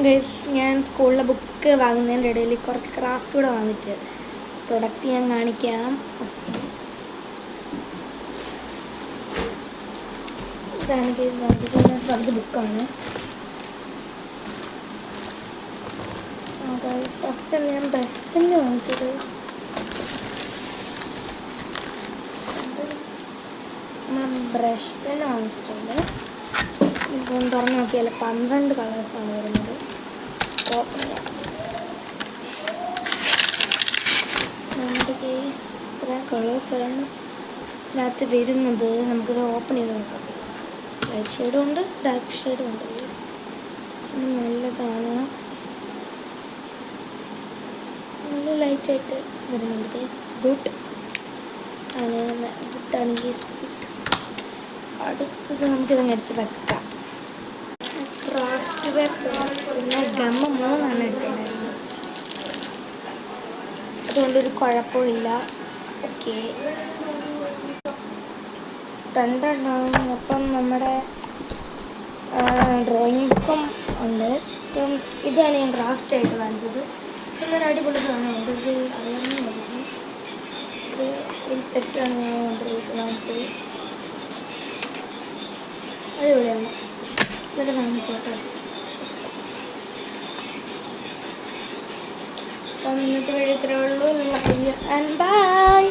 Guys, ഞാൻ സ്കൂളിലെ book വാങ്ങുന്നതിൻ്റെ ഇടയിൽ കുറച്ച് ക്രാഫ്റ്റ് കൂടെ വാങ്ങിച്ച് പ്രൊഡക്റ്റ് ഞാൻ കാണിക്കാം. ഇതാണ് ഗൈസ് വാങ്ങിച്ചത് ബുക്കാണ്. ഫസ്റ്റ് ഞാൻ ബ്രഷ് പെന്ന് വാങ്ങിച്ചത്. നമ്മൾ ബ്രഷ് പെന്ന് വാങ്ങിച്ചിട്ടുണ്ട്. ഇപ്പം തുറന്ന് നോക്കിയാൽ 12 കളേഴ്സാണ് വരുന്നത്. ഓപ്പൺ ചെയ്യാം. നമ്മുടെ കേസ് ഇത്രയും കളേഴ്സാണ് ഇതിനകത്ത് വരുന്നത്. നമുക്കിത് ഓപ്പൺ ചെയ്ത് നോക്കാം. ലൈറ്റ് ഷെയ്ഡും ഉണ്ട്, ഡാർക്ക് ഷെയ്ഡും ഉണ്ട്. നല്ലതാണ്, നല്ല ലൈറ്റായിട്ട് വരുന്നുണ്ട് കേസ്. ഗുഡ് ആണ്, ഗുഡാണ് കേസ്, ഗുഡ്. അടുത്തത് നമുക്കിതങ്ങ് എടുത്ത് വെക്കാം. ക്രാഫ്റ്റ് പേപ്പർ പിന്നെ ഗമ്മ 3 എടുത്തിട്ടുണ്ടായിരുന്നു. അതുകൊണ്ടൊരു കുഴപ്പമില്ല. ഓക്കെ, 2 അപ്പം നമ്മുടെ ഡ്രോയിങ് ബുക്കും ഉണ്ട്. ഇപ്പം ഇതാണ് ഞാൻ ക്രാഫ്റ്റായിട്ട് വാങ്ങിച്ചത്. നല്ലൊരു അടിപൊളി സാധനമുണ്ട്. ഇത് അറിയാവുന്നതായിരിക്കും. ഇത് ഒരു സെറ്റാണ് ഞാൻ ഓർഡർ ചെയ്ത് വാങ്ങിച്ചത്. അടിപൊളിയാണ്. ഇതൊക്കെ വാങ്ങിച്ചോട്ടെ. അപ്പം ഇന്നത്തെ വീഡിയോ ഇത്രയേ ഉള്ളൂ. And by.